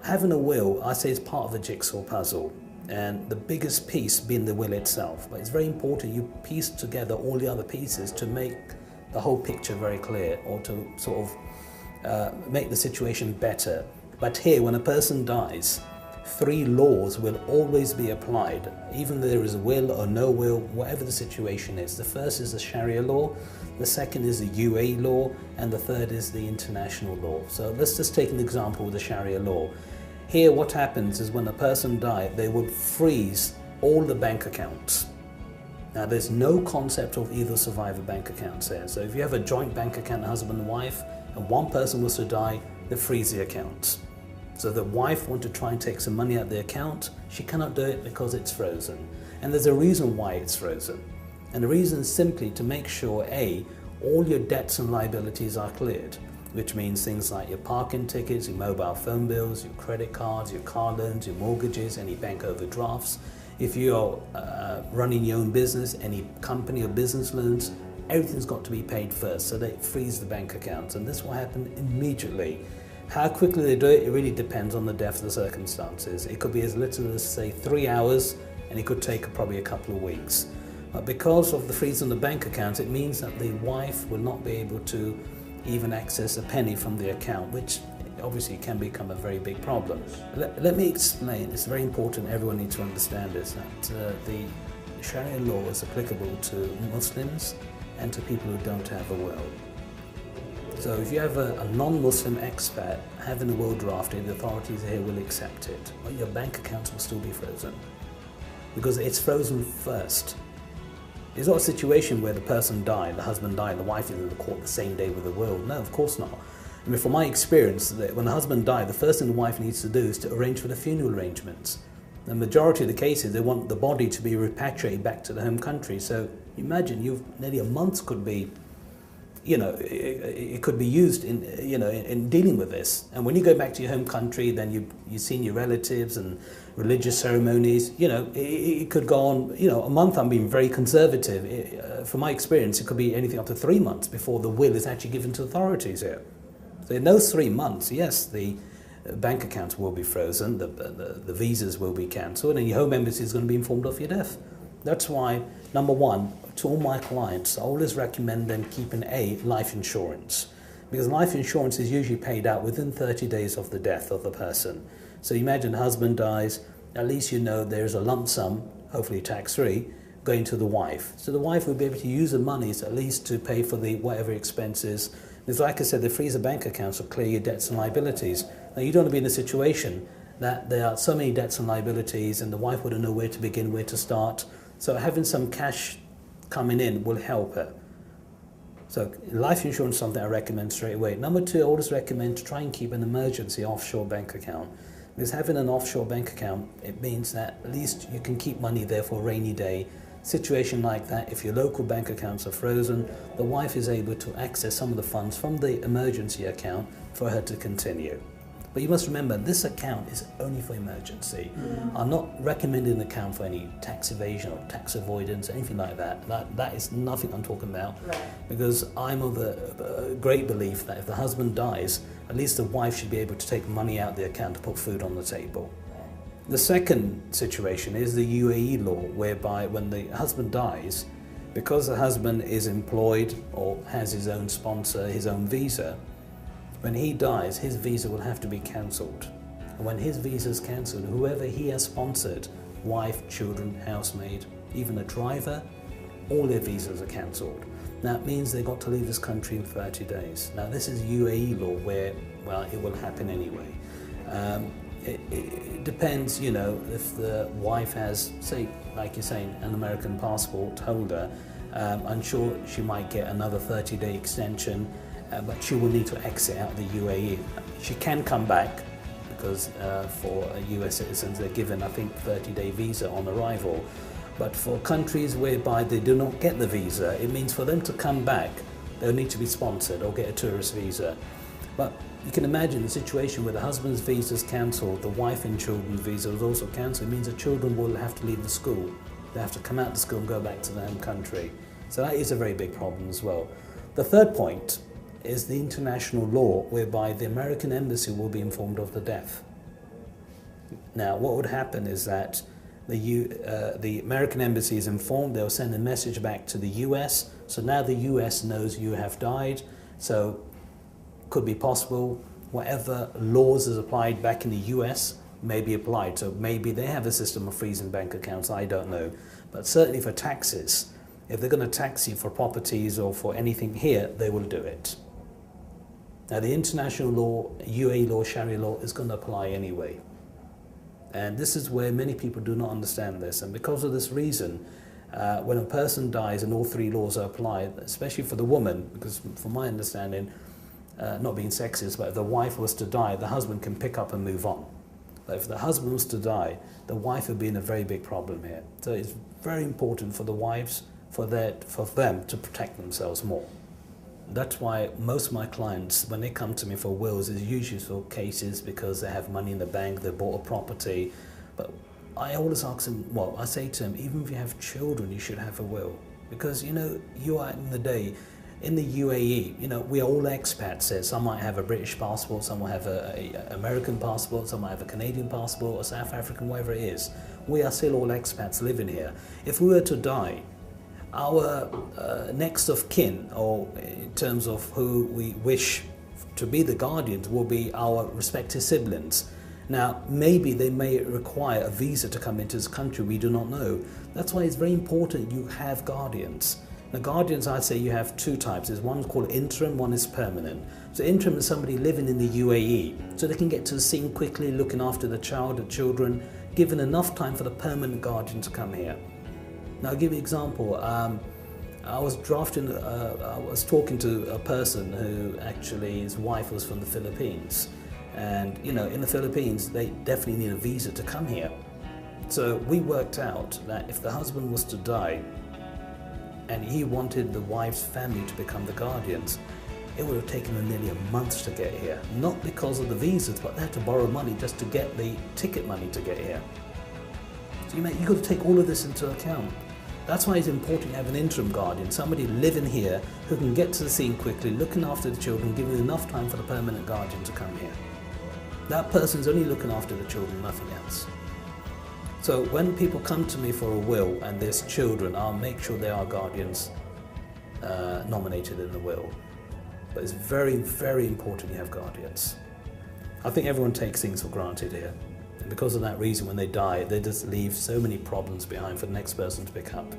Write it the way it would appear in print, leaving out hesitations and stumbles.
having a will, I say, is part of a jigsaw puzzle, and the biggest piece being the will itself. But it's very important you piece together all the other pieces to make the whole picture very clear, or to sort of make the situation better. But here, when a person dies, 3 laws will always be applied, even though there is a will or no will, whatever the situation is. The first is the Sharia law, the second is the UAE law, and the third is the international law. So let's just take an example with the Sharia law. Here what happens is when a person died, they would freeze all the bank accounts. Now there's no concept of either survivor bank accounts there. So if you have a joint bank account, husband and wife, and one person was to die, they freeze the accounts. So the wife wants to try and take some money out of the account. She cannot do it because it's frozen. And there's a reason why it's frozen. And the reason is simply to make sure, A, all your debts and liabilities are cleared, which means things like your parking tickets, your mobile phone bills, your credit cards, your car loans, your mortgages, any bank overdrafts. If you're running your own business, any company or business loans, everything's got to be paid first. So they freeze the bank accounts, and this will happen immediately. How quickly they do it, it really depends on the depth of the circumstances. It could be as little as, say, 3 hours, and it could take probably a couple of weeks. But because of the freeze on the bank accounts, it means that the wife will not be able to even access a penny from the account, which obviously can become a very big problem. Let me explain. It's very important, everyone needs to understand this, that the Sharia law is applicable to Muslims and to people who don't have a will. So if you have a non-Muslim expat having a will drafted, the authorities here will accept it, but your bank accounts will still be frozen because it's frozen first. It's not a situation where the person died, the husband died, the wife is in the court the same day with the will. No, of course not. I mean, from my experience, when the husband died, the first thing the wife needs to do is to arrange for the funeral arrangements. The majority of the cases, they want the body to be repatriated back to the home country. So imagine nearly a month could be, it could be used in dealing with this. And when you go back to your home country, then you've seen your relatives and religious ceremonies. It could go on, a month. I'm being very conservative. From my experience, it could be anything up to 3 months before the will is actually given to authorities here. So in those 3 months, yes, the bank accounts will be frozen, the visas will be cancelled, and your home embassy is going to be informed of your death. That's why, number one, to all my clients, I always recommend them keeping life insurance, because life insurance is usually paid out within 30 days of the death of the person. So imagine the husband dies, at least you know there's a lump sum, hopefully tax-free, going to the wife. So the wife will be able to use the monies at least to pay for the whatever expenses. Because like I said, they freeze the bank accounts to clear your debts and liabilities. Now you don't want to be in a situation that there are so many debts and liabilities and the wife wouldn't know where to begin, where to start. So having some cash coming in will help her. So life insurance is something I recommend straight away. Number two, I always recommend to try and keep an emergency offshore bank account. Because having an offshore bank account, it means that at least you can keep money there for a rainy day. Situation like that, if your local bank accounts are frozen, the wife is able to access some of the funds from the emergency account for her to continue. But you must remember, this account is only for emergency. I'm not recommending an account for any tax evasion or tax avoidance, anything like that. That is nothing I'm talking about. Right. Because I'm of a great belief that if the husband dies, at least the wife should be able to take money out of the account to put food on the table. The second situation is the UAE law, whereby when the husband dies, because the husband is employed or has his own sponsor, his own visa, when he dies, his visa will have to be cancelled. And when his visa is cancelled, whoever he has sponsored, wife, children, housemaid, even a driver, all their visas are cancelled. That means they've got to leave this country in 30 days. Now this is UAE law where, well, it will happen anyway. It depends, if the wife has, say, like you're saying, an American passport holder, I'm sure she might get another 30-day extension, but she will need to exit out the UAE. She can come back because for US citizens they're given, I think, 30-day visa on arrival. But for countries whereby they do not get the visa, it means for them to come back, they'll need to be sponsored or get a tourist visa. But you can imagine the situation where the husband's visa is cancelled, the wife and children's visa is also cancelled. It means the children will have to leave the school. They have to come out of school and go back to their home country. So that is a very big problem as well. The third point is the international law, whereby the American embassy will be informed of the death. Now, what would happen is that the American embassy is informed, they'll send a message back to the US, so now the US knows you have died, so could be possible whatever laws is applied back in the US may be applied. So maybe they have a system of freezing bank accounts, I don't know. But certainly for taxes, if they're going to tax you for properties or for anything here, they will do it. Now the international law, UAE law, Sharia law is going to apply anyway. And this is where many people do not understand this. And because of this reason, when a person dies and all three laws are applied, especially for the woman, because from my understanding, not being sexist, but if the wife was to die, the husband can pick up and move on. But if the husband was to die, the wife would be in a very big problem here. So it's very important for the wives, for them to protect themselves more. That's why most of my clients, when they come to me for wills, is usually for cases because they have money in the bank, they bought a property. But I always ask them, well, I say to them, even if you have children, you should have a will. Because, you know, you are in the day, in the UAE, you know, we are all expats here. Some might have a British passport, some will have an American passport, some might have a Canadian passport, a South African, whatever it is. We are still all expats living here. If we were to die, our next of kin, or in terms of who we wish to be the guardians, will be our respective siblings. Now, maybe they may require a visa to come into this country, we do not know. That's why it's very important you have guardians. Now, guardians, I'd say you have two types. There's one called interim, one is permanent. So interim is somebody living in the UAE, so they can get to the scene quickly, looking after the child, the children, given enough time for the permanent guardian to come here. Now, I'll give you an example. I was talking to a person who actually, his wife was from the Philippines. And, you know, in the Philippines, they definitely need a visa to come here. So we worked out that if the husband was to die, and he wanted the wife's family to become the guardians, it would have taken them nearly a month to get here. Not because of the visas, but they had to borrow money just to get the ticket money to get here. So you've got to take all of this into account. That's why it's important to have an interim guardian, somebody living here who can get to the scene quickly, looking after the children, giving enough time for the permanent guardian to come here. That person's only looking after the children, nothing else. So when people come to me for a will and there's children, I'll make sure there are guardians nominated in the will. But it's very, very important you have guardians. I think everyone takes things for granted here. And because of that reason, when they die, they just leave so many problems behind for the next person to pick up.